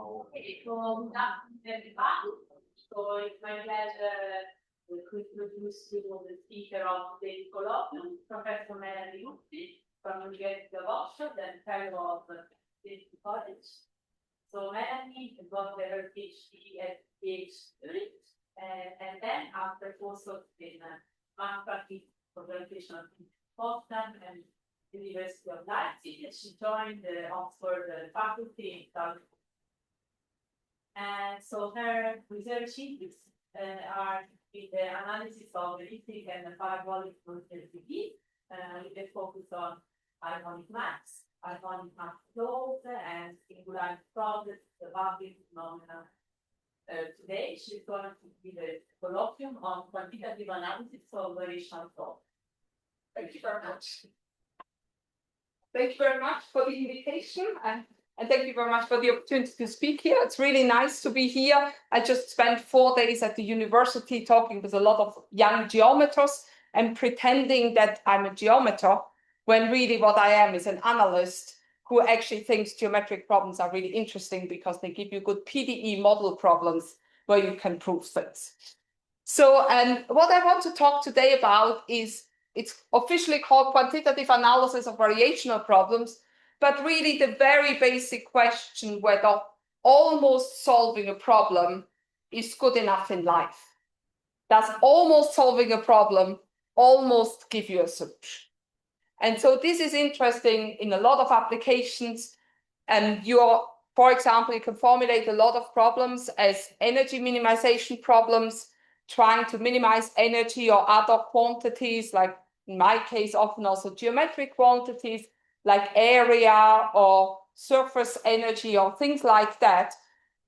Okay, so good afternoon, everybody. So it's my pleasure to introduce you to the speaker of today's colloquium, Professor Melanie Rupflin from the University of Oxford and fellow of Trinity College. So Melanie got her PhD at Dirichlet, and then after postdoc in mathematics for gravitational Potsdam and University of Leipzig, she joined the Oxford faculty in 2000. And so her research interests are in the analysis of elliptic and parabolic multiplicity, with a focus on harmonic maps, harmonic map flows, and singularity process, the boundary phenomena. Today, she's going to give a colloquium on quantitative analysis of variational flow. Thank you very much. Thank you very much for the invitation and thank you very much for the opportunity to speak here. It's really nice to be here. I just spent 4 days at the university talking with a lot of young geometers and pretending that I'm a geometer when really what I am is an analyst who actually thinks geometric problems are really interesting because they give you good PDE model problems where you can prove things. So, and what I want to talk today about is, it's officially called quantitative analysis of variational problems, but really the very basic question whether almost solving a problem is good enough in life. Does almost solving a problem almost give you a solution? And so this is interesting in a lot of applications. And for example, you can formulate a lot of problems as energy minimization problems, trying to minimize energy or other quantities, like in my case, often also geometric quantities like area or surface energy or things like that.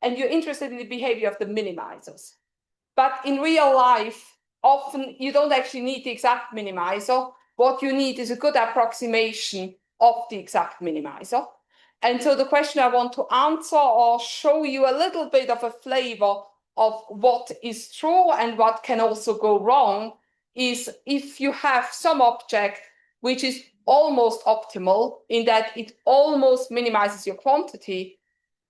And you're interested in the behavior of the minimizers. But in real life, often you don't actually need the exact minimizer. What you need is a good approximation of the exact minimizer. And so the question I want to answer or show you a little bit of a flavor of what is true and what can also go wrong is if you have some object which is almost optimal in that it almost minimizes your quantity,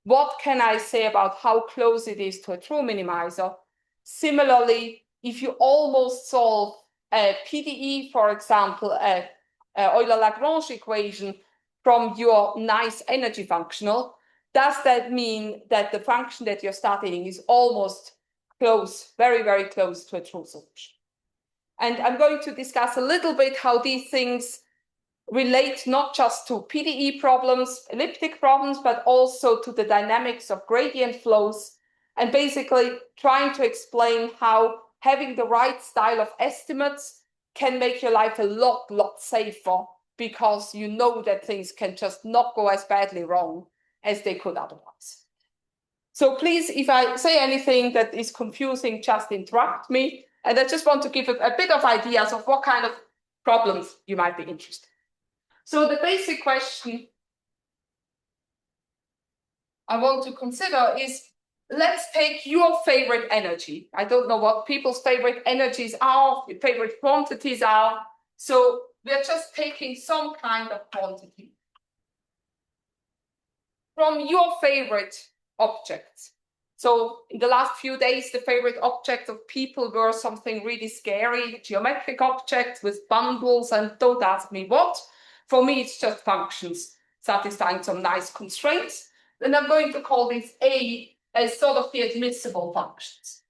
what can I say about how close it is to a true minimizer? Similarly, if you almost solve a PDE, for example, a Euler-Lagrange equation from your nice energy functional, does that mean that the function that you're studying is almost close, very, very close to a true solution? And I'm going to discuss a little bit how these things relate not just to PDE problems, elliptic problems, but also to the dynamics of gradient flows, and basically trying to explain how having the right style of estimates can make your life a lot safer, because you know that things can just not go as badly wrong as they could otherwise. So please, if I say anything that is confusing, just interrupt me. And I just want to give a bit of ideas of what kind of problems you might be interested in. So the basic question I want to consider is, let's take your favorite energy. I don't know what people's favorite energies are, your favorite quantities are. So we're just taking some kind of quantity from your favorite objects. So in the last few days, the favorite objects of people were something really scary, geometric objects with bundles, and don't ask me what. For me, it's just functions satisfying some nice constraints. Then I'm going to call this A as sort of the admissible functions.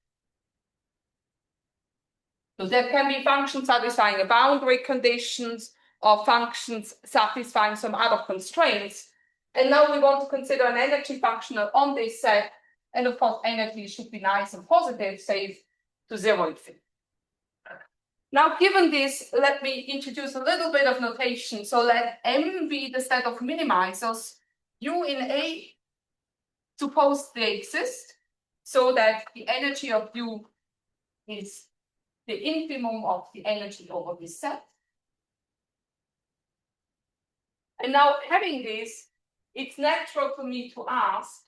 So there can be functions satisfying a boundary conditions or functions satisfying some other constraints. And now we want to consider an energy functional on this set. And of course, energy should be nice and positive, safe to zero infinity. Now, given this, let me introduce a little bit of notation. So let M be the set of minimizers. U in A, suppose they exist, so that the energy of U is the infimum of the energy over this set. And now, having this, it's natural for me to ask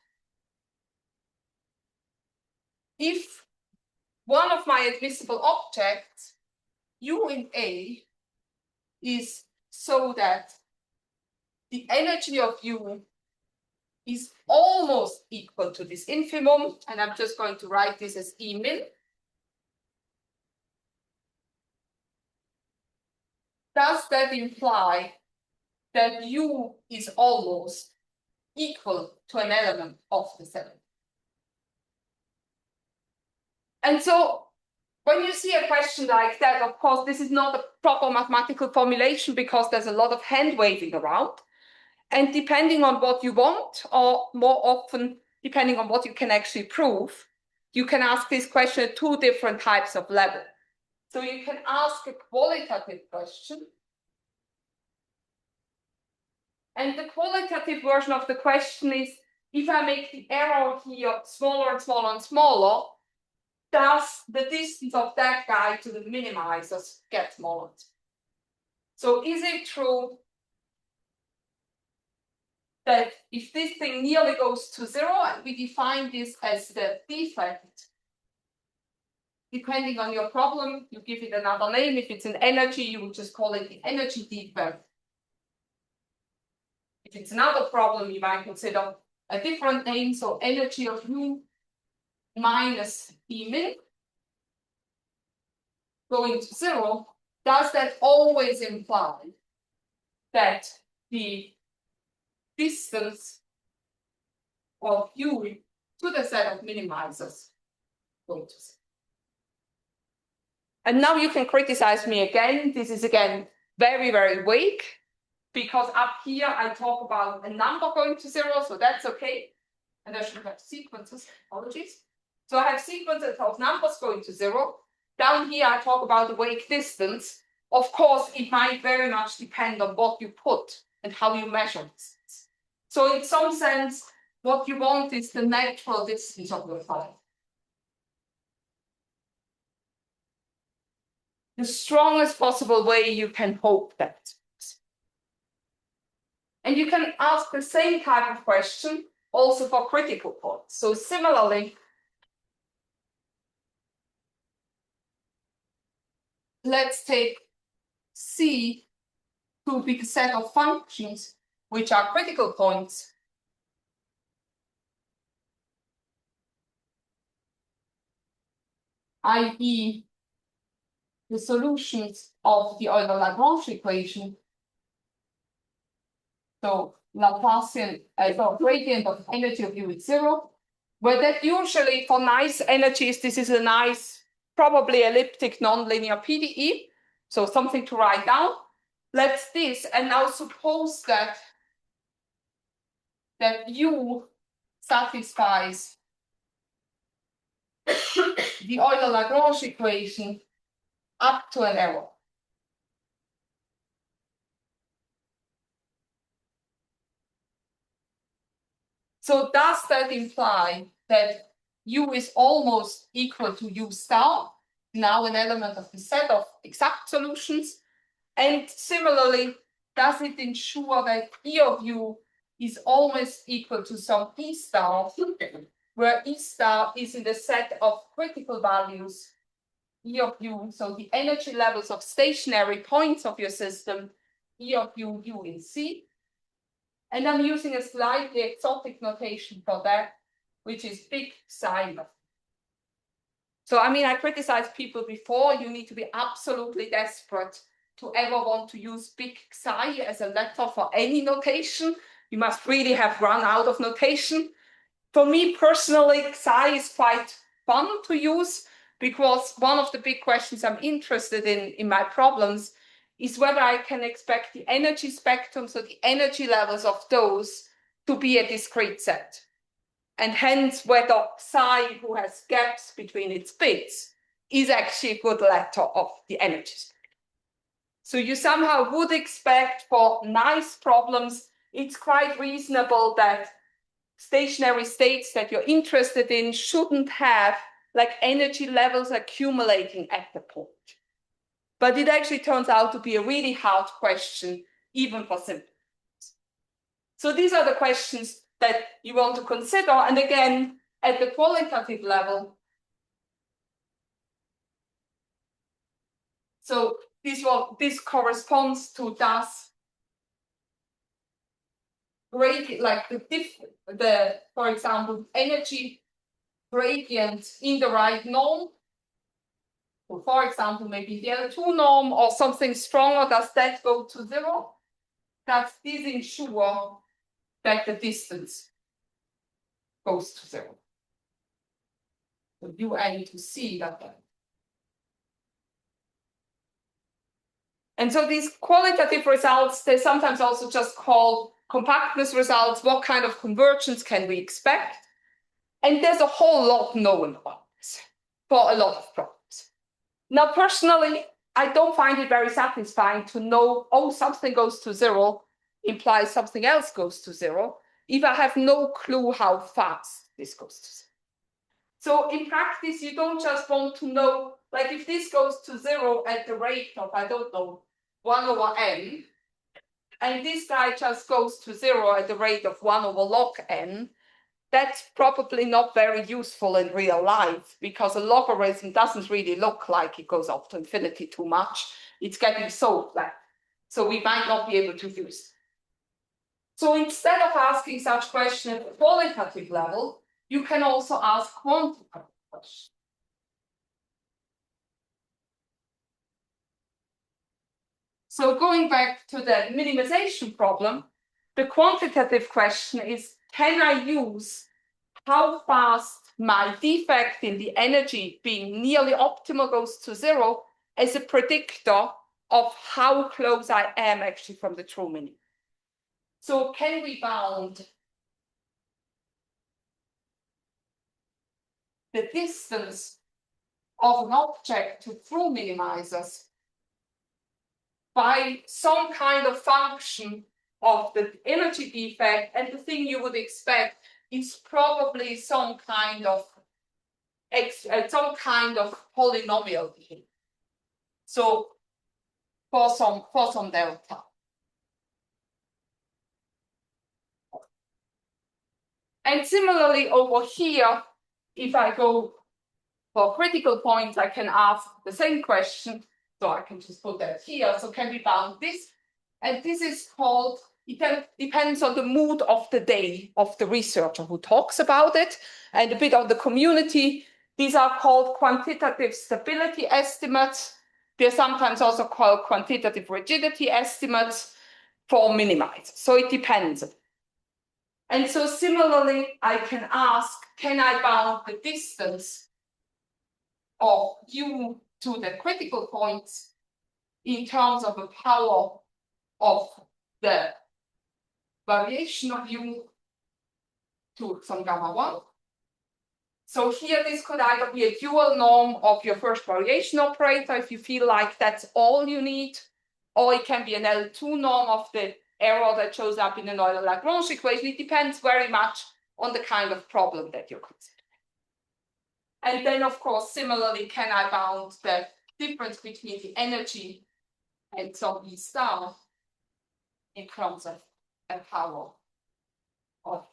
if one of my admissible objects, U in A, is so that the energy of U is almost equal to this infimum, and I'm just going to write this as E min. Does that imply that U is almost equal to an element of the set? And so when you see a question like that, of course, this is not a proper mathematical formulation because there's a lot of hand waving around. And depending on what you want, or more often, depending on what you can actually prove, you can ask this question at two different types of level. So you can ask a qualitative question. And the qualitative version of the question is, if I make the error here smaller and smaller and smaller, does the distance of that guy to the minimisers get smaller? So is it true that if this thing nearly goes to 0, and we define this as the defect, depending on your problem, you give it another name. If it's an energy, you would just call it the energy defect. If it's another problem, you might consider a different name, so energy of U minus E min going to 0. Does that always imply that the distance of U to the set of minimisers going to 0? And now you can criticize me again. This is again very, very vague, because up here I talk about a number going to 0, so that's okay. And I should have sequences, apologies. So I have sequences of numbers going to 0. Down here I talk about the vague distance. Of course, it might very much depend on what you put and how you measure distance. So in some sense, what you want is the natural distance of your file. The strongest possible way you can hope that. And you can ask the same type of question also for critical points. So similarly, let's take C to be the set of functions which are critical points. I.e. the solutions of the Euler-Lagrange equation. So Laplacian, so gradient of energy of U is 0, where that usually for nice energies, this is a nice, probably elliptic nonlinear PDE. So something to write down. Let's this, and now suppose that U satisfies the Euler-Lagrange equation up to an error. So does that imply that U is almost equal to U star, now an element of the set of exact solutions? And similarly, does it ensure that E of U is almost equal to some E star, where E star is in the set of critical values E of U, so the energy levels of stationary points of your system, E of U, U in C. And I'm using a slightly exotic notation for that, which is big psi. So, I mean, I criticized people before, you need to be absolutely desperate to ever want to use big psi as a letter for any notation. You must really have run out of notation. For me personally, psi is quite fun to use, because one of the big questions I'm interested in my problems is whether I can expect the energy spectrum, so the energy levels of those, to be a discrete set. And hence whether psi, who has gaps between its bits, is actually a good letter of the energy spectrum. So you somehow would expect for nice problems, it's quite reasonable that stationary states that you're interested in shouldn't have like energy levels accumulating at the point. But it actually turns out to be a really hard question, even for simple. So these are the questions that you want to consider. And again, at the qualitative level, so this corresponds to does gradient, like for example, energy gradient in the right norm, or for example, maybe the L2 norm or something stronger, does that go to 0? Does this ensure that the distance goes to 0? So you aim to see that. And so these qualitative results, they sometimes also just call compactness results. What kind of convergence can we expect? And there's a whole lot known about this for a lot of problems. Now, personally, I don't find it very satisfying to know, oh, something goes to 0 implies something else goes to 0, if I have no clue how fast this goes to 0. So in practice, you don't just want to know, like if this goes to 0 at the rate of, I don't know, 1 over n, and this guy just goes to 0 at the rate of 1 over log n, that's probably not very useful in real life, because a logarithm doesn't really look like it goes up to infinity too much. It's getting so flat. So we might not be able to use it. So instead of asking such questions at the qualitative level, you can also ask quantitative questions. So going back to the minimization problem, the quantitative question is, can I use how fast my defect in the energy being nearly optimal goes to 0 as a predictor of how close I am actually from the true minimum? So can we bound the distance of an object to true minimizers by some kind of function of the energy defect, and the thing you would expect is probably some kind of polynomial behavior. So for some delta. And similarly over here, if I go for critical points, I can ask the same question. So I can just put that here. So can we bound this? And this is called, it depends on the mood of the day of the researcher who talks about it, and a bit on the community. These are called quantitative stability estimates. They're sometimes also called quantitative rigidity estimates for minimize. So it depends. And so similarly, I can ask, can I bound the distance of u to the critical points in terms of the power of the variation of u to some gamma 1. So here this could either be a dual norm of your first variation operator if you feel like that's all you need, or it can be an L2 norm of the error that shows up in an Euler-Lagrange equation. It depends very much on the kind of problem that you're considering. And then, of course, similarly, can I bound the difference between the energy and some E star in terms of a power of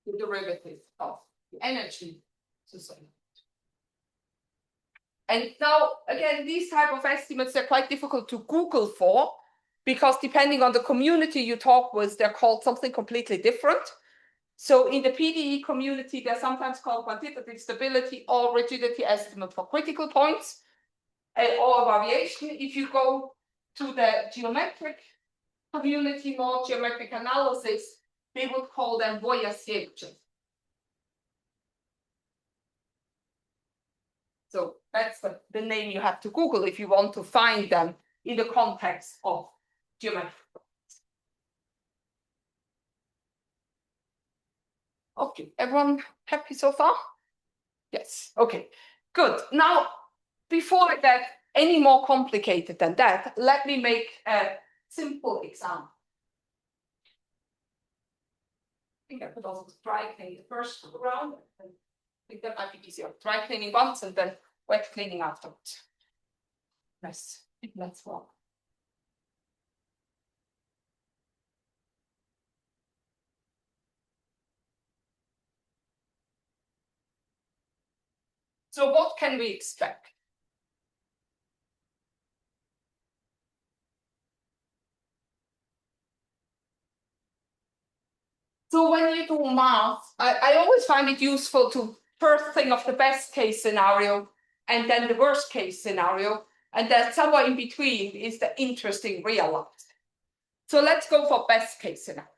the derivative of the energy to some. And now, again, these type of estimates are quite difficult to Google for, because depending on the community you talk with, they're called something completely different. So in the PDE community, they're sometimes called quantitative stability or rigidity estimate for critical points, or variation. If you go to the geometric community, more geometric analysis, they would call them variations. So that's the name you have to Google if you want to find them in the context of geometric. Okay, everyone happy so far? Yes, okay, good. Now, before I get any more complicated than that, let me make a simple example. I think I could also dry clean the first round. I think that might be easier. Dry cleaning once and then wet cleaning afterwards. Nice, let's walk. So what can we expect? So when you do math, I always find it useful to first think of the best case scenario and then the worst case scenario, and that somewhere in between is the interesting real life. So let's go for best case scenario.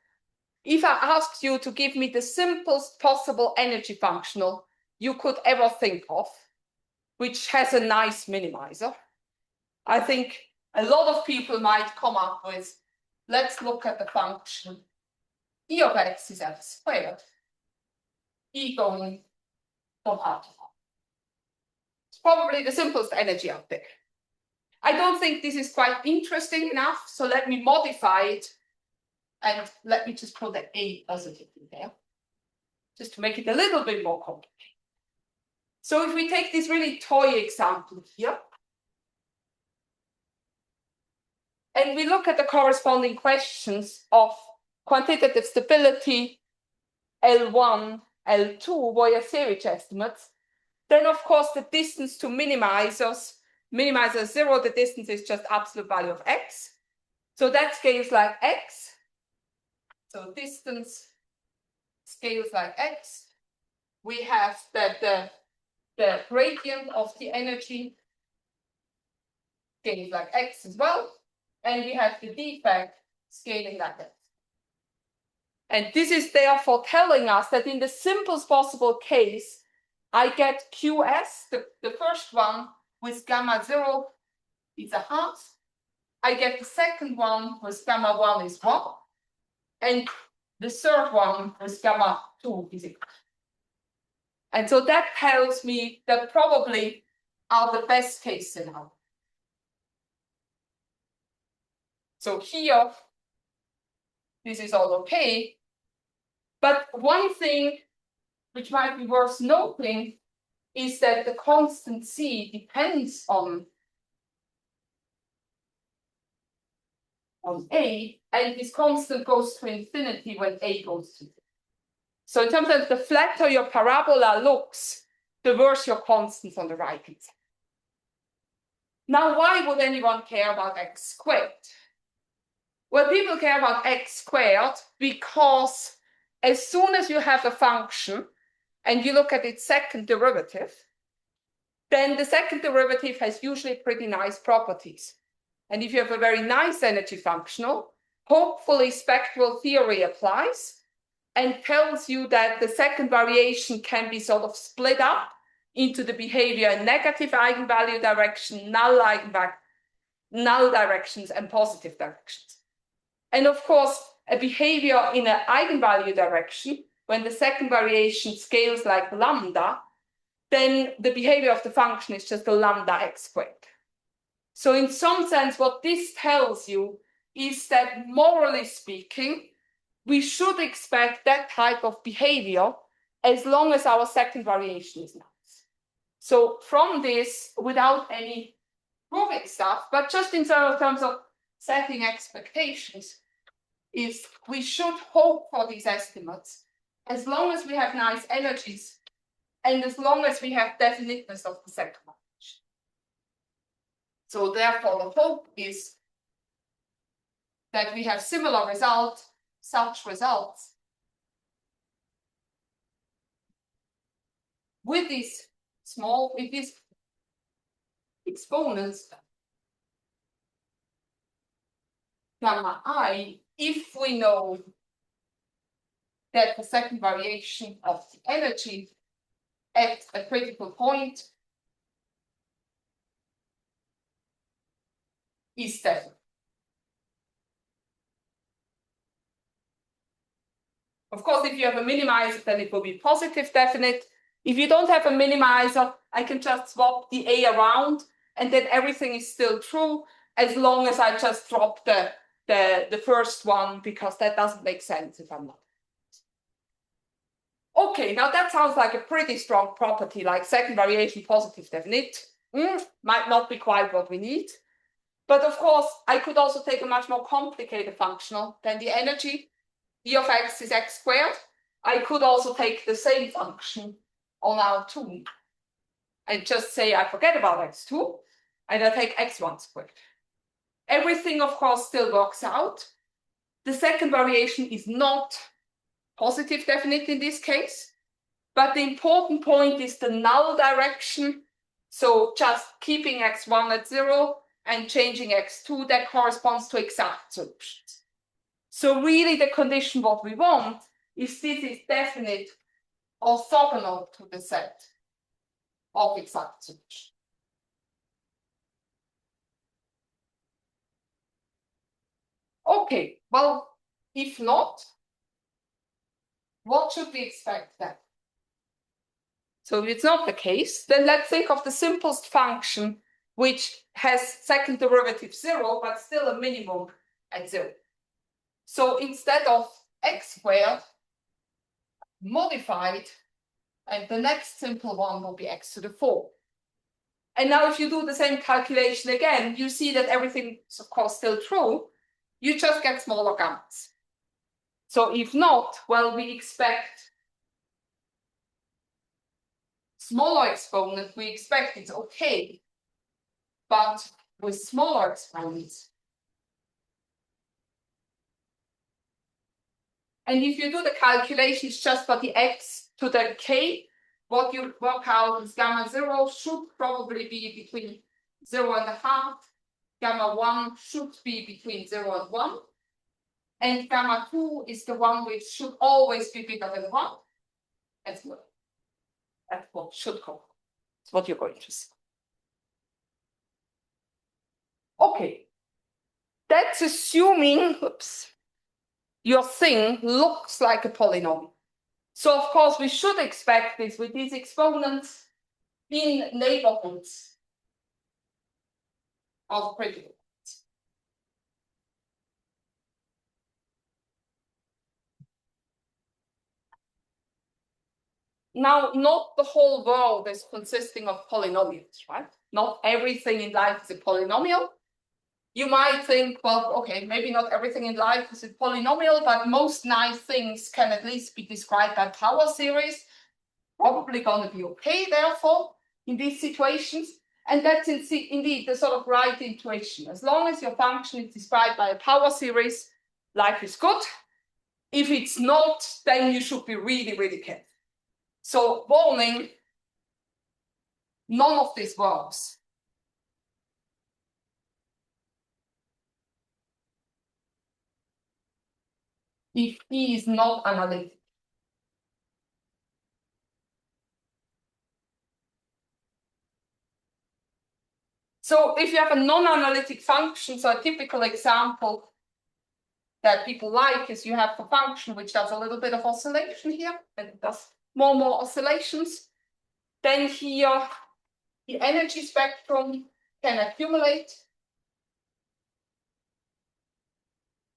If I asked you to give me the simplest possible energy functional you could ever think of, which has a nice minimizer, I think a lot of people might come up with, let's look at the function E of x is x squared, E going from R to R. It's probably the simplest energy out there. I don't think this is quite interesting enough, so let me modify it, and let me just put the A positive in there, just to make it a little bit more complicated. So if we take this really toy example here, and we look at the corresponding questions of quantitative stability, L1, L2 via series estimates, then of course the distance to minimizers 0, the distance is just absolute value of x. So that scales like x. So distance scales like x. We have that the gradient of the energy scales like x as well. And we have the defect scaling like that. And this is therefore telling us that in the simplest possible case, I get QS, the first one with gamma 0 is a half. I get the second one with gamma 1 is 1. And the third one with gamma 2 is equal. And so that tells me that probably are the best case scenario. So here, this is all okay. But one thing which might be worth noting is that the constant C depends on A, and this constant goes to infinity when A goes to 0. So in terms of the flatter your parabola looks, the worse your constants on the right hand side. Now, why would anyone care about x squared? Well, people care about x squared because as soon as you have a function and you look at its second derivative, then the second derivative has usually pretty nice properties. And if you have a very nice energy functional, hopefully spectral theory applies and tells you that the second variation can be sort of split up into the behavior in negative eigenvalue direction, null directions, and positive directions. And of course, a behavior in an eigenvalue direction, when the second variation scales like lambda, then the behavior of the function is just a lambda x squared. So in some sense, what this tells you is that morally speaking, we should expect that type of behavior as long as our second variation is nice. So from this, without any proving stuff, but just in terms of setting expectations, is we should hope for these estimates as long as we have nice energies and as long as we have definiteness of the second variation. So therefore, the hope is that we have similar results, such results, with these exponents gamma I, if we know that the second variation of the energy at a critical point is definite. Of course, if you have a minimizer, then it will be positive definite. If you don't have a minimizer, I can just swap the A around, and then everything is still true, as long as I just drop the first one, because that doesn't make sense if I'm not. Okay, now that sounds like a pretty strong property, like second variation positive definite. Might not be quite what we need. But of course, I could also take a much more complicated functional than the energy. E of x is x squared. I could also take the same function on R2 and just say I forget about x2 and I take x1 squared. Everything, of course, still works out. The second variation is not positive definite in this case. But the important point is the null direction. So just keeping x1 at 0 and changing x2, that corresponds to exact solutions. So really the condition what we want is this is definite orthogonal to the set of exact solutions. Okay, well, if not, what should we expect then? So if it's not the case, then let's think of the simplest function which has second derivative 0, but still a minimum at 0. So instead of x squared modified, and the next simple one will be x to the 4. And now if you do the same calculation again, you see that everything is of course still true. You just get smaller gammas. So if not, well, we expect smaller exponent, we expect it's okay, but with smaller exponents. And if you do the calculations just for the x to the k, what you work out is gamma 0 should probably be between 0.5, gamma 1 should be between 0 and 1, and gamma 2 is the one which should always be bigger than 1. That's what should come. It's what you're going to see. Okay, that's assuming, your thing looks like a polynomial. So of course we should expect this with these exponents in neighborhoods of critical points. Now, not the whole world is consisting of polynomials, right? Not everything in life is a polynomial. You might think, well, okay, maybe not everything in life is a polynomial, but most nice things can at least be described by power series. Probably going to be okay, therefore, in these situations. And that's indeed the sort of right intuition. As long as your function is described by a power series, life is good. If it's not, then you should be really, really careful. So, warning, none of this works. If E is not analytic. So if you have a non-analytic function, so a typical example that people like is you have a function which does a little bit of oscillation here, and it does more and more oscillations. Then here, the energy spectrum can accumulate.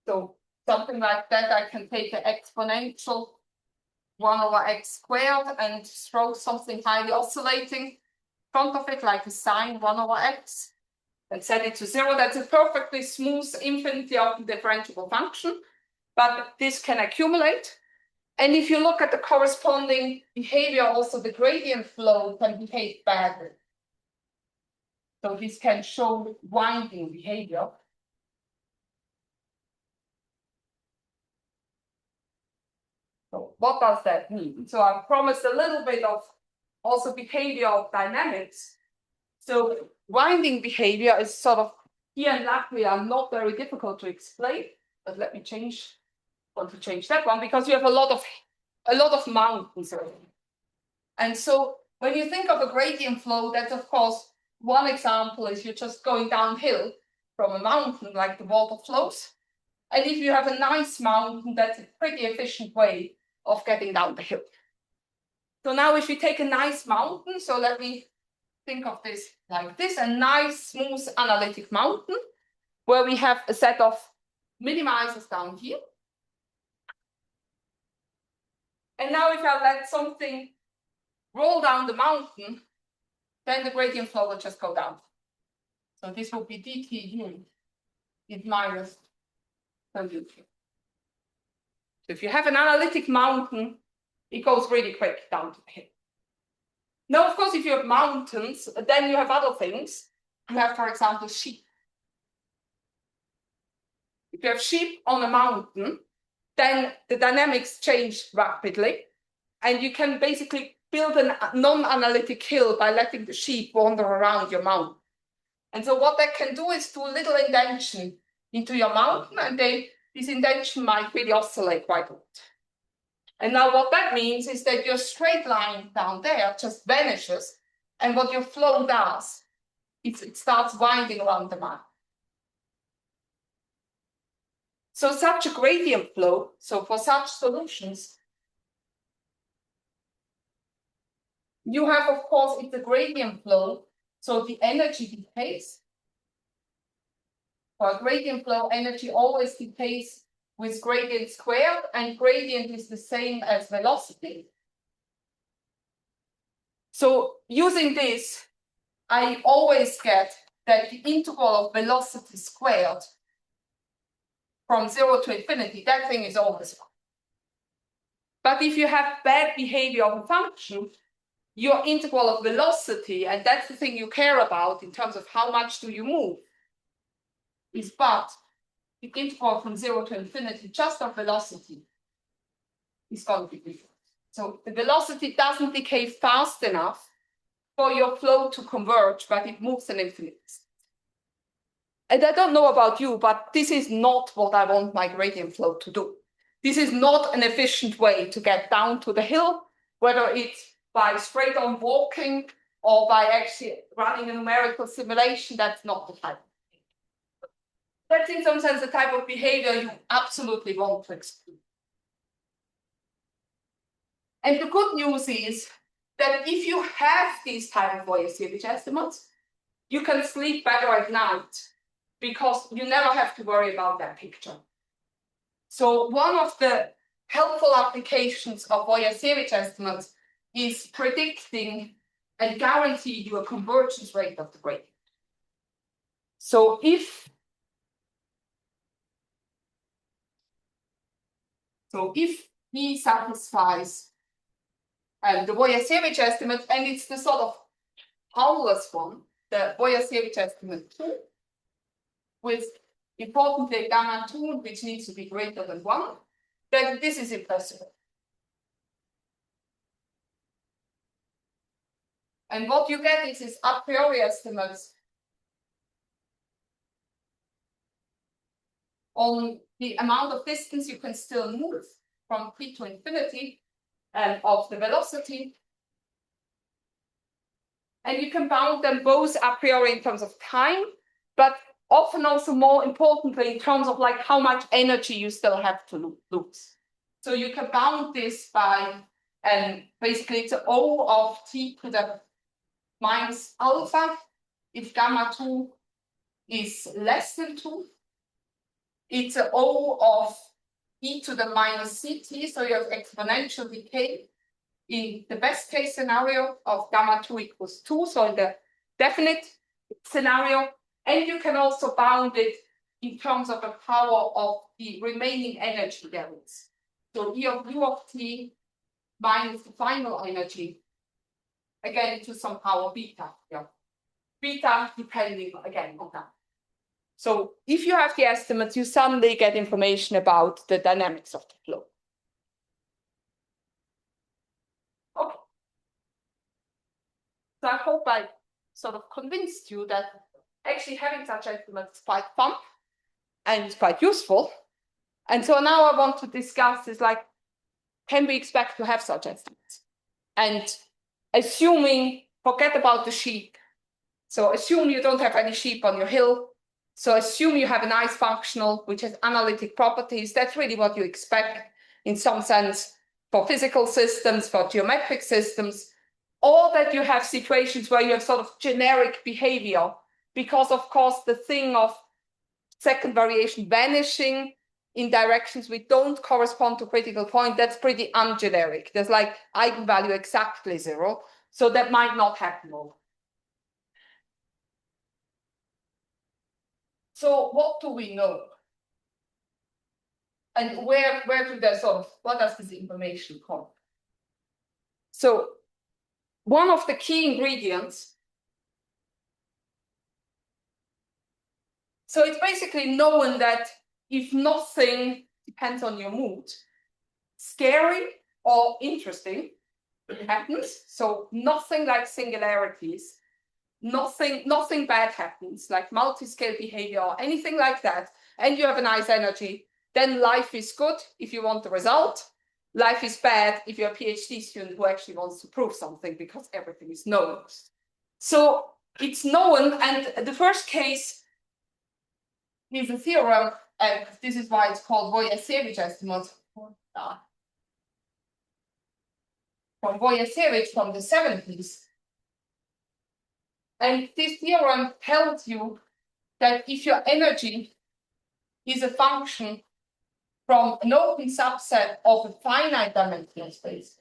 So something like that, I can take an exponential 1 over x squared and throw something highly oscillating in front of it, like a sine 1 over x, and set it to 0. That's a perfectly smooth, infinitely often differentiable function, but this can accumulate. And if you look at the corresponding behavior, also the gradient flow can behave badly. So this can show winding behavior. So what does that mean? So I promised a little bit of also behavior of dynamics. So winding behavior is sort of here in Latvia not very difficult to explain, but let me want to change that one because you have a lot of mountains. And so when you think of a gradient flow, that's of course one example is you're just going downhill from a mountain like the water flows. And if you have a nice mountain, that's a pretty efficient way of getting down the hill. So now if we take a nice mountain, so let me think of this like this, a nice smooth analytic mountain where we have a set of minimisers down here. And now if I let something roll down the mountain, then the gradient flow will just go down. So this will be dt in minus dt. So if you have an analytic mountain, it goes really quick down to the hill. Now, of course, if you have mountains, then you have other things. You have, for example, sheep. If you have sheep on a mountain, then the dynamics change rapidly, and you can basically build a non-analytic hill by letting the sheep wander around your mountain. And so what they can do is do a little indentation into your mountain, and this indentation might really oscillate quite a lot. And now what that means is that your straight line down there just vanishes, and what your flow does, it starts winding around the mountain. So such a gradient flow, so for such solutions, you have, of course, it's a gradient flow, so the energy decays. For a gradient flow, energy always decays with gradient squared, and gradient is the same as velocity. So using this, I always get that the integral of velocity squared from 0 to infinity, that thing is always 1. But if you have bad behavior of a function, your integral of velocity, and that's the thing you care about in terms of how much do you move, is but the integral from 0 to infinity just of velocity is going to be different. So the velocity doesn't decay fast enough for your flow to converge, but it moves an infinite distance. And I don't know about you, but this is not what I want my gradient flow to do. This is not an efficient way to get down to the hill, whether it's by straight on walking or by actually running a numerical simulation. That's not the type. That's in some sense the type of behavior you absolutely want to exclude. And the good news is that if you have these type of Euler-Lagrange estimates, you can sleep better at night because you never have to worry about that picture. So one of the helpful applications of Euler-Lagrange estimates is predicting and guarantee you a convergence rate of the gradient. So if he satisfies the Euler-Lagrange estimate, and it's the sort of harmless one, the Euler-Lagrange estimate 2, with importantly gamma 2, which needs to be greater than 1, then this is impossible. And what you get is a priori estimates on the amount of distance you can still move from t to infinity of the velocity. And you can bound them both a priori in terms of time, but often also more importantly in terms of like how much energy you still have to lose. So you can bound this by, basically it's O of t to the minus alpha if gamma 2 is less than 2. It's an O of e to the minus ct, so you have exponential decay in the best case scenario of gamma 2 equals 2, so in the definite scenario. And you can also bound it in terms of the power of the remaining energy there is. So E of u of t minus the final energy, again to some power beta. Yeah. Beta depending again on that. So if you have the estimates, you suddenly get information about the dynamics of the flow. Okay. So I hope I sort of convinced you that actually having such estimates is quite fun and it's quite useful. And so now I want to discuss is like, can we expect to have such estimates? And assuming, forget about the sheep. So assume you don't have any sheep on your hill. So assume you have a nice functional which has analytic properties. That's really what you expect in some sense for physical systems, for geometric systems, or that you have situations where you have sort of generic behavior, because of course the thing of second variation vanishing in directions which don't correspond to critical point, that's pretty ungeneric. There's like eigenvalue exactly 0, so that might not happen all. So what do we know? And where do they sort of, what does this information come? So one of the key ingredients, so it's basically known that if nothing depends on your mood. Scary or interesting, it happens. So nothing like singularities, nothing bad happens, like multi-scale behavior or anything like that, and you have a nice energy, then life is good if you want the result. Life is bad if you're a PhD student who actually wants to prove something because everything is known. So it's known, and the first case is a theorem, and this is why it's called Woyasevich estimate. From Woyasevich from the 70s. And this theorem tells you that if your energy is a function from an open subset of a finite dimensional space,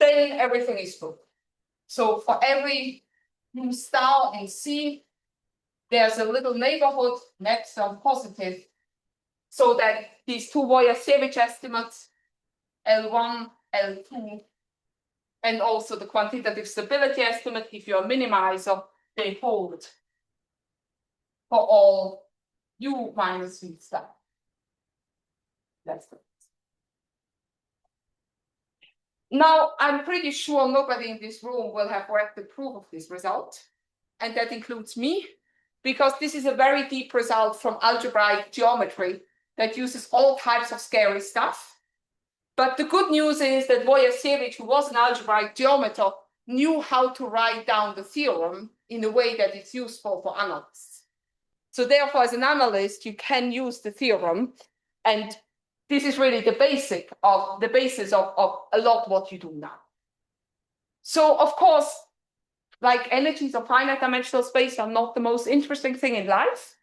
then everything is good. So for every u star in C, there's a little neighborhood next on positive, so that these two Woyasevich estimates, L1, L2, and also the quantitative stability estimate, if you're a minimizer, they hold for all u minus v star. That's it. Now, I'm pretty sure nobody in this room will have read the proof of this result, and that includes me, because this is a very deep result from algebraic geometry that uses all types of scary stuff. But the good news is that Woyasevich, who was an algebraic geometer, knew how to write down the theorem in a way that is useful for analysts. So therefore, as an analyst, you can use the theorem, and this is really the basis of a lot what you do now. So of course, like energies of finite dimensional space are not the most interesting thing in life.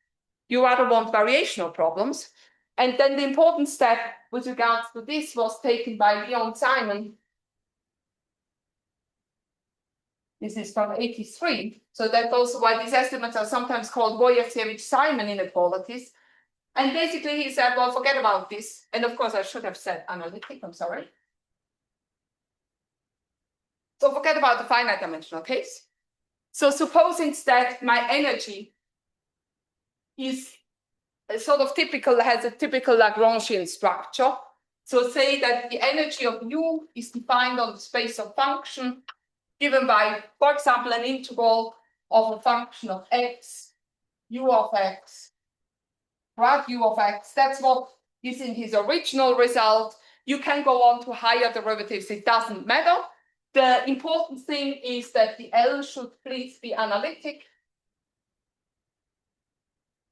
You rather want variational problems. And then the important step with regards to this was taken by Leon Simon. This is from 83. So that's also why these estimates are sometimes called Woyasevich-Simon inequalities. And basically he said, well, forget about this. And of course I should have said analytic, I'm sorry. So forget about the finite dimensional case. So suppose instead my energy is sort of typical, has a typical Lagrangian structure. So say that the energy of u is defined on the space of function given by, for example, an integral of a function of x, u of x, grad u of x. That's what is in his original result. You can go on to higher derivatives, it doesn't matter. The important thing is that the L should please be analytic.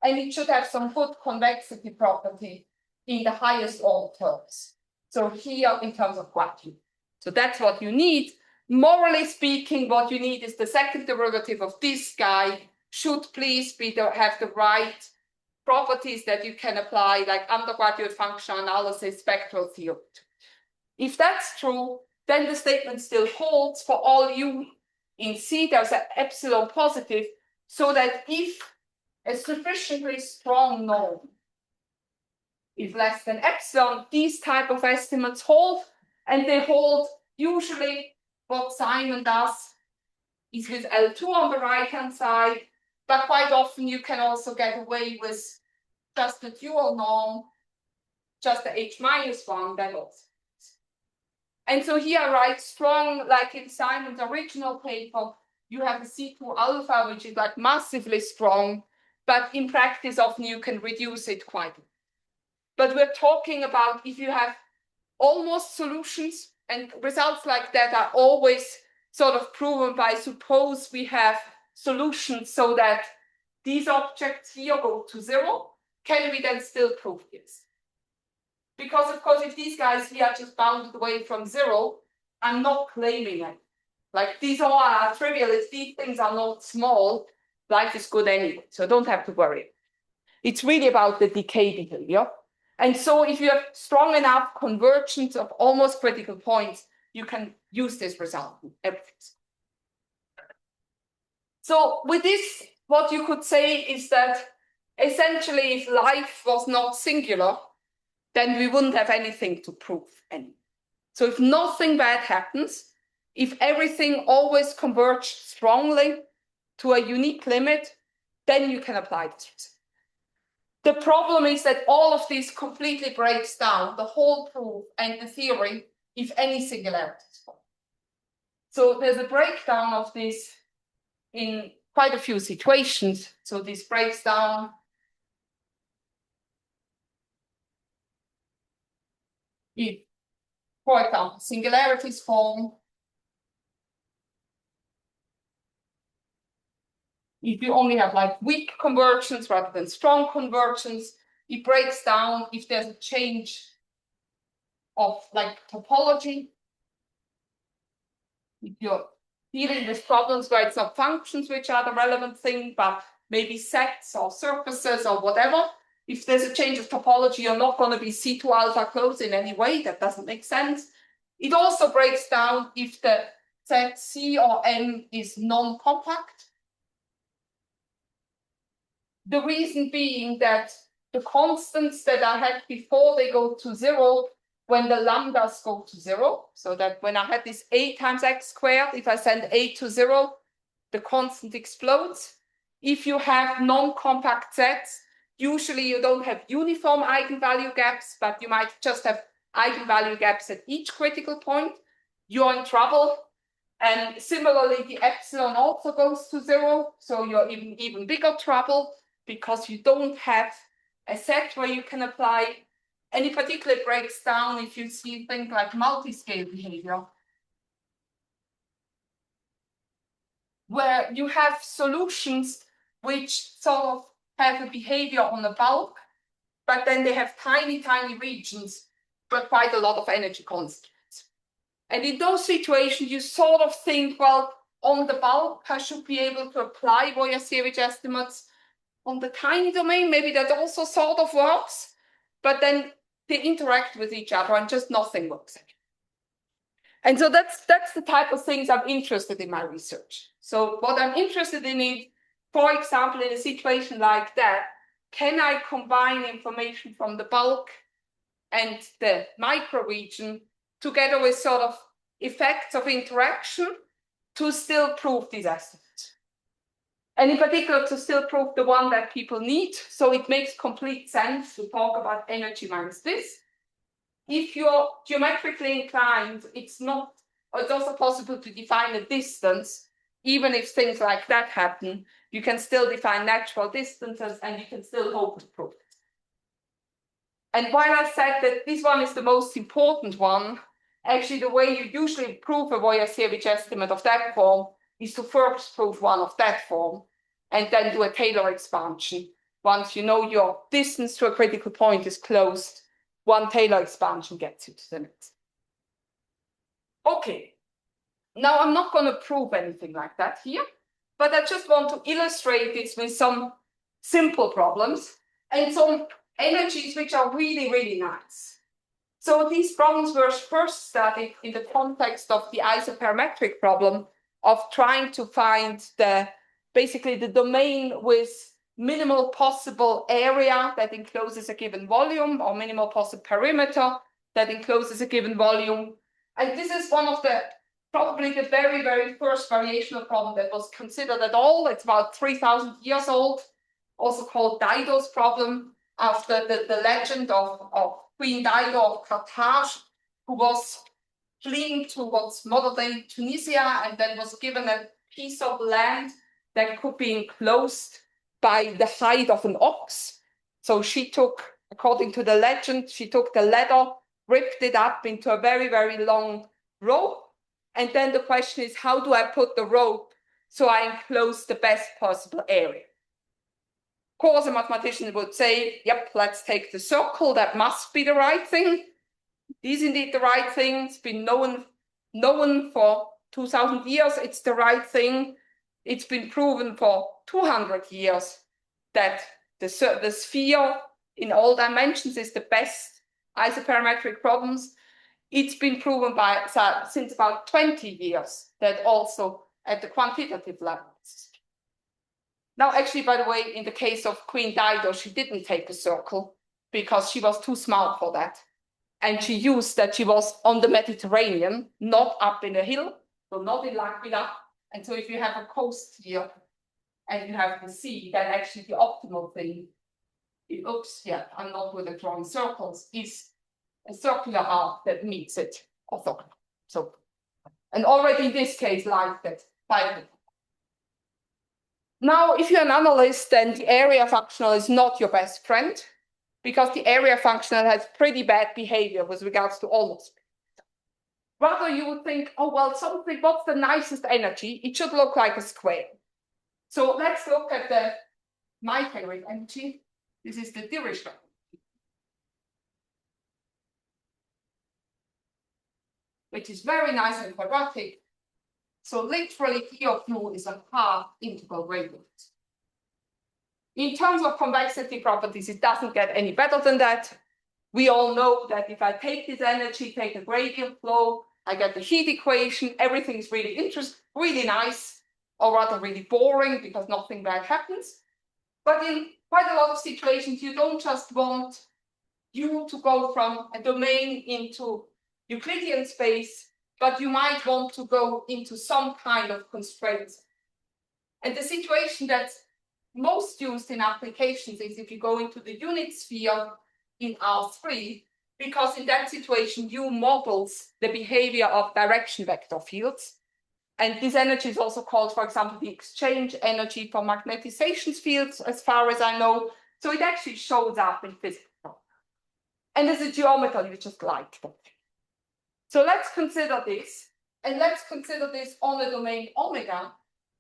And it should have some good convexity property in the highest order terms. So here in terms of quantity. So that's what you need. Morally speaking, what you need is the second derivative of this guy should please have the right properties that you can apply, like undergraduate function analysis, spectral theory. If that's true, then the statement still holds for all u in C. There's an epsilon positive, so that if a sufficiently strong norm is less than epsilon, these type of estimates hold, and they hold usually what Simon does is with L2 on the right-hand side, but quite often you can also get away with just a dual norm, just the H-1, that also. And so here I write strong, like in Simon's original paper, you have a C2 alpha, which is like massively strong, but in practice often you can reduce it quite a bit. But we're talking about if you have almost solutions, and results like that are always sort of proven by suppose we have solutions so that these objects here go to 0, can we then still prove this? Because of course if these guys here are just bounded away from 0, I'm not claiming it. Like these all are trivial, if these things are not small, life is good anyway, so don't have to worry. It's really about the decay behavior. And so if you have strong enough convergence of almost critical points, you can use this result in everything. So with this, what you could say is that essentially if life was not singular, then we wouldn't have anything to prove anymore. So if nothing bad happens, if everything always converges strongly to a unique limit, then you can apply this result. The problem is that all of this completely breaks down, the whole proof and the theory, if any singularities form. So there's a breakdown of this in quite a few situations. So this breaks down if, for example, singularities form if you only have like weak convergence rather than strong convergence. It breaks down if there's a change of like topology. If you're dealing with problems where it's not functions which are the relevant thing, but maybe sets or surfaces or whatever. If there's a change of topology, you're not going to be C2 alpha closed in any way. That doesn't make sense. It also breaks down if the set C or M is non-compact. The reason being that the constants that I had before, they go to 0 when the lambdas go to 0. So that when I had this a times x squared, if I send a to 0, the constant explodes. If you have non-compact sets, usually you don't have uniform eigenvalue gaps, but you might just have eigenvalue gaps at each critical point. You're in trouble. And similarly, the epsilon also goes to 0. So you're in even bigger trouble, because you don't have a set where you can apply. And in particular, it breaks down if you see things like multiscale behavior, where you have solutions which sort of have a behavior on the bulk, but then they have tiny, tiny regions, but quite a lot of energy constants. And in those situations, you sort of think, well, on the bulk, I should be able to apply Voyer-Searich estimates. On the tiny domain, maybe that also sort of works, but then they interact with each other and just nothing works. And so that's the type of things I'm interested in my research. So what I'm interested in is, for example, in a situation like that, can I combine information from the bulk and the microregion together with sort of effects of interaction to still prove these estimates? And in particular, to still prove the one that people need. So it makes complete sense to talk about energy minus this. If you're geometrically inclined, it's also possible to define a distance, even if things like that happen. You can still define natural distances and you can still hope to prove it. And while I said that this one is the most important one, actually the way you usually prove a Voyer-Searich estimate of that form is to first prove one of that form and then do a Taylor expansion. Once you know your distance to a critical point is closed, one Taylor expansion gets you to the next. Okay, now I'm not going to prove anything like that here, but I just want to illustrate this with some simple problems and some energies which are really, really nice. So these problems were first studied in the context of the isoperimetric problem of trying to find basically the domain with minimal possible area that encloses a given volume or minimal possible perimeter that encloses a given volume. And this is one of probably the very, very first variational problem that was considered at all. It's about 3,000 years old, also called Dido's problem, after the legend of Queen Dido of Carthage, who was fleeing towards modern-day Tunisia and then was given a piece of land that could be enclosed by the hide of an ox. So she took, according to the legend, she took the leather, ripped it up into a very, very long rope. And then the question is, how do I put the rope so I enclose the best possible area? Of course, a mathematician would say, yep, let's take the circle. That must be the right thing. It is indeed the right thing. It's been known for 2,000 years. It's the right thing. It's been proven for 200 years that the sphere in all dimensions is the best isoperimetric problems. It's been proven since about 20 years that also at the quantitative levels. Now, actually, by the way, in the case of Queen Dido, she didn't take a circle because she was too smart for that. And she used that she was on the Mediterranean, not up in a hill, so not in L'Aquila. And so if you have a coast here and you have the sea, then actually the optimal thing oops, yeah, I'm not good at drawing circles, is a circular arc that meets it orthogonal. So, and already in this case, like that, now, if you're an analyst, then the area functional is not your best friend, because the area functional has pretty bad behavior with regards to almost. Rather, you would think, oh, well, something, what's the nicest energy? It should look like a square. So let's look at my favorite energy. This is the Dirichlet. Which is very nice and quadratic. So literally, P of U is a half integral gradient. In terms of convexity properties, it doesn't get any better than that. We all know that if I take this energy, take a gradient flow, I get the heat equation, everything's really interesting, really nice, or rather really boring because nothing bad happens. But in quite a lot of situations, you don't just want U to go from a domain into Euclidean space, but you might want to go into some kind of constraints. And the situation that's most used in applications is if you go into the unit sphere in R3, because in that situation, U models the behavior of direction vector fields. And this energy is also called, for example, the exchange energy for magnetization fields, as far as I know. So it actually shows up in physics. And as a geometer, you just like that. So let's consider this, and let's consider this on a domain omega,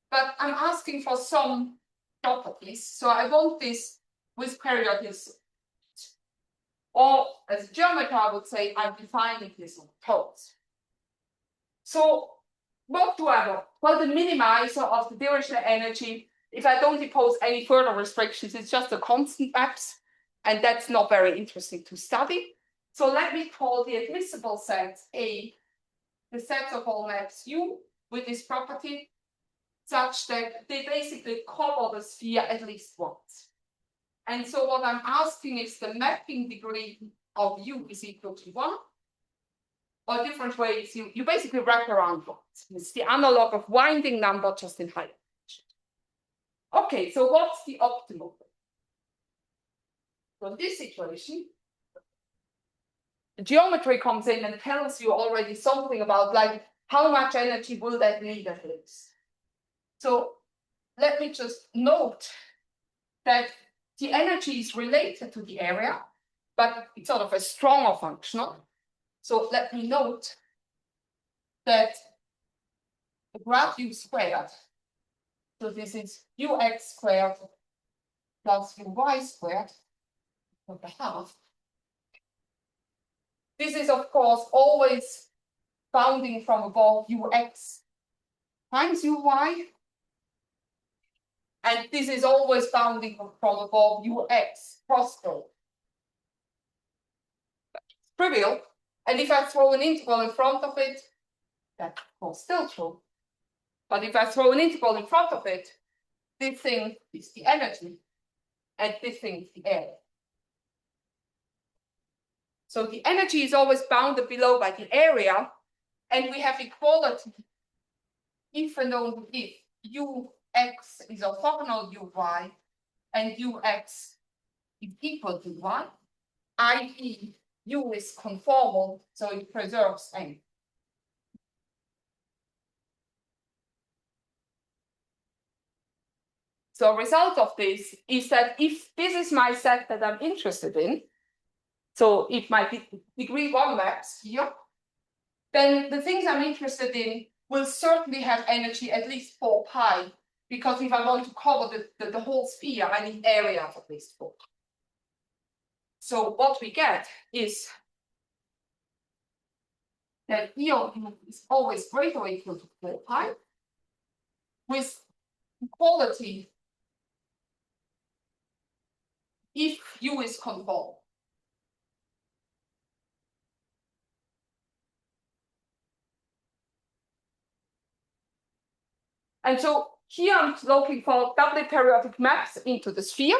but I'm asking for some properties. So I want this with periodicity. Or as a geometer, I would say I'm defining this on poles. So what do I want? Well, the minimizer of the Dirichlet energy, if I don't impose any further restrictions, it's just a constant maps, and that's not very interesting to study. So let me call the admissible sets A, the sets of all maps U with this property, such that they basically cover the sphere at least once. And so what I'm asking is the mapping degree of U is equal to 1. Or different ways, you basically wrap around once. It's the analog of winding number just in higher. Okay, so what's the optimal? So in this situation, the geometry comes in and tells you already something about like how much energy will that need at least. So let me just note that the energy is related to the area, but it's sort of a stronger functional. So let me note that the graph U squared, so this is ux squared plus uy squared, or the half. This is, of course, always bounding from above ux times uy. And this is always bounding from above ux cross curve. Trivial. And if I throw an integral in front of it, that's of course still true. But if I throw an integral in front of it, this thing is the energy, and this thing is the area. So the energy is always bounded below by the area, and we have equality if and only if ux is orthogonal uy and ux is equal to y, i.e. U is conformal, so it preserves n. So a result of this is that if this is my set that I'm interested in, so if my degree 1 maps here, then the things I'm interested in will certainly have energy at least 4 pi, because if I want to cover the whole sphere, I need area of at least 4 pi. So what we get is that E of U is always greater or equal to 4 pi with equality if U is conformal. And so here I'm looking for doubly periodic maps into the sphere.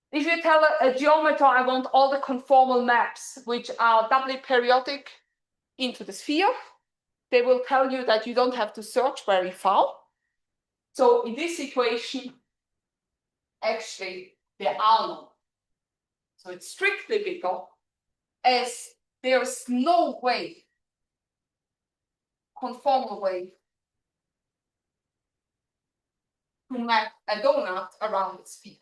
If you tell a geometer I want all the conformal maps which are doubly periodic into the sphere, they will tell you that you don't have to search very far. So in this equation, actually, there are none. so it's strictly bigger, as there's no way, conformal way, to map a donut around its sphere.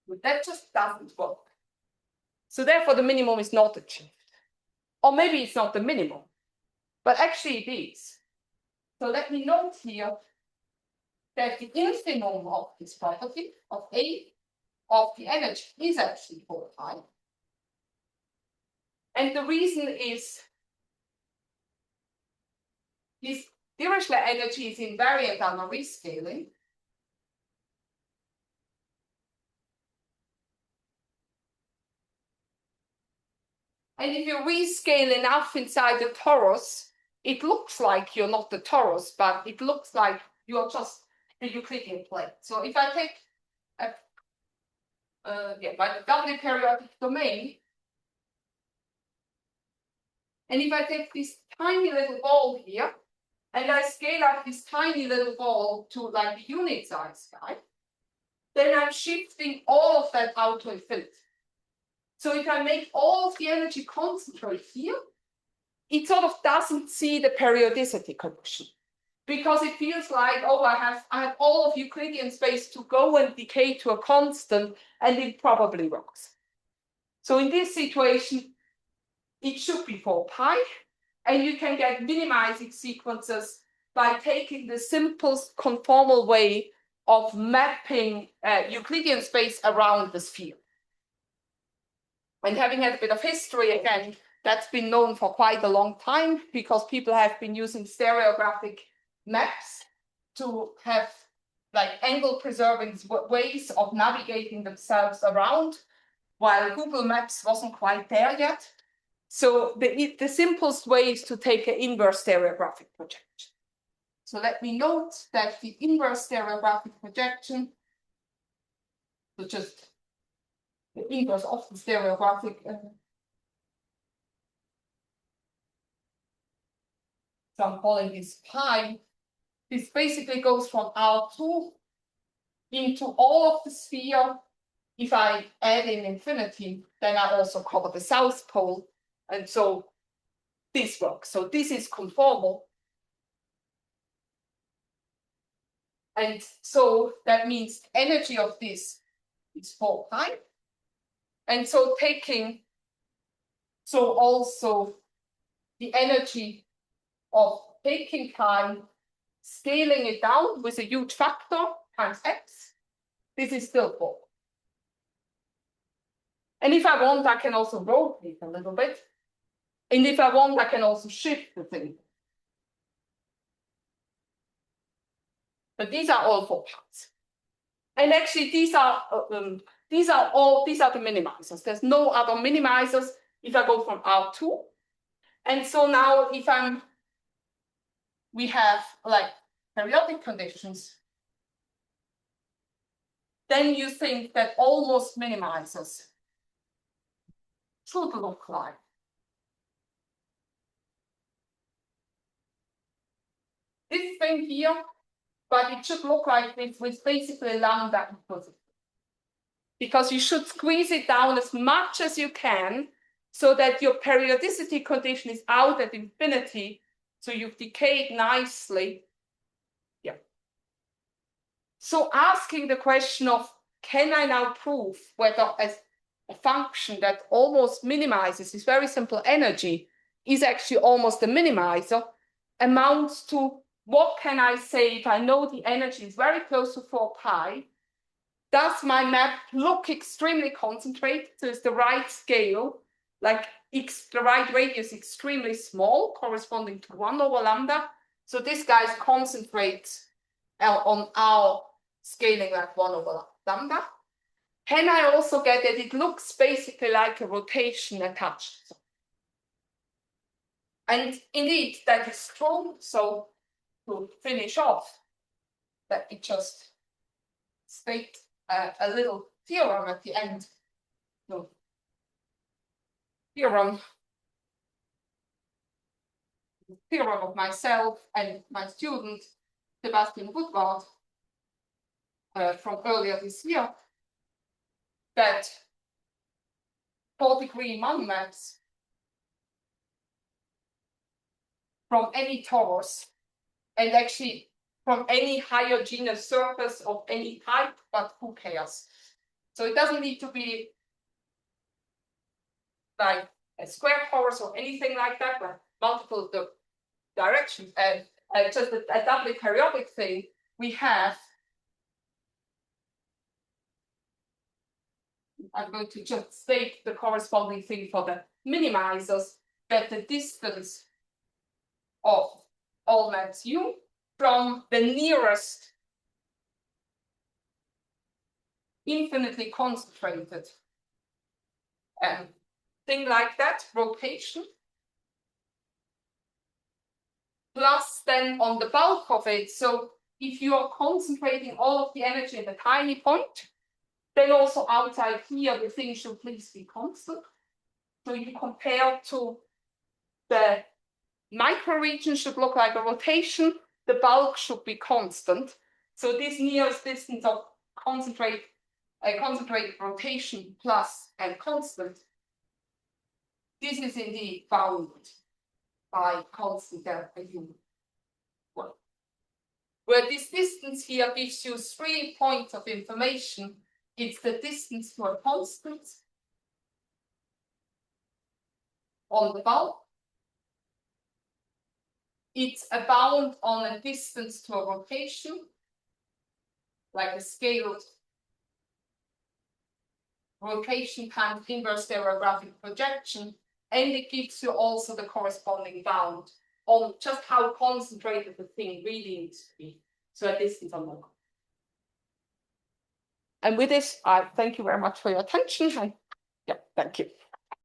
But that just doesn't work. So therefore the minimum is not achieved. Or maybe it's not the minimum, but actually it is. So let me note here that the infimum of this property of A of the energy is actually 4 pi. And the reason is this Dirichlet energy is invariant under rescaling. And if you rescale enough inside the torus, it looks like you're not the torus, but it looks like you're just the Euclidean plane. So if I take my doubly periodic domain, and if I take this tiny little ball here, and I scale up this tiny little ball to like the unit size guy, then I'm shifting all of that out to infinity. So if I make all of the energy concentrate here, it sort of doesn't see the periodicity condition, because it feels like, oh, I have all of Euclidean space to go and decay to a constant, and it probably works. So in this situation, it should be 4 pi, and you can get minimizing sequences by taking the simplest conformal way of mapping Euclidean space around the sphere. And having had a bit of history again, that's been known for quite a long time, because people have been using stereographic maps to have like angle preserving ways of navigating themselves around, while Google Maps wasn't quite there yet. So the simplest way is to take an inverse stereographic projection. So let me note that the inverse stereographic projection, so just the inverse of the stereographic so I'm calling this pi. This basically goes from R2 into all of the sphere. If I add in infinity, then I also cover the south pole. And so this works. So this is conformal. And so that means the energy of this is 4 pi. And so also the energy of taking pi, scaling it down with a huge factor times x, this is still 4. And if I want, I can also rotate a little bit. And if I want, I can also shift the thing. But these are all 4 parts. And actually, these are the minimizers. There's no other minimizers if I go from R2. And so now we have like periodic conditions, then you think that almost minimizers should look like this thing here, but it should look like this with basically lambda equals it. Because you should squeeze it down as much as you can so that your periodicity condition is out at infinity, so you've decayed nicely. Yeah. So asking the question of, can I now prove whether as a function that almost minimizes this very simple energy is actually almost a minimizer, amounts to, what can I say if I know the energy is very close to 4 pi? Does my map look extremely concentrated? So is the right scale, like the right radius extremely small, corresponding to 1 over lambda? So this guy's concentrates on our scaling like 1 over lambda. Can I also get that it looks basically like a rotation attached? And indeed, that is true. So to finish off, let me just state a little theorem at the end. No. Theorem of myself and my student, Sebastian Woodward. from earlier this year, that 4-degree monuments from any torus, and actually from any higher genus surface of any type, but who cares? So it doesn't need to be like a square torus or anything like that, but multiple directions. And just a doubly periodic thing, we have, I'm going to just state the corresponding thing for the minimisers, that the distance of all maps U from the nearest infinitely concentrated thing like that, rotation, plus then on the bulk of it. So if you are concentrating all of the energy in a tiny point, then also outside here the thing should please be constant. So you compare to the microregion should look like a rotation, the bulk should be constant. So this nearest distance of concentrated rotation plus and constant, this is indeed bounded by constant delta U. Where this distance here gives you 3 points of information, it's the distance to a constant on the bulk. It's a bound on a distance to a rotation, like a scaled rotation times inverse stereographic projection, and it gives you also the corresponding bound on just how concentrated the thing really needs to be. So a distance on the. And with this, I thank you very much for your attention. Yeah, thank you.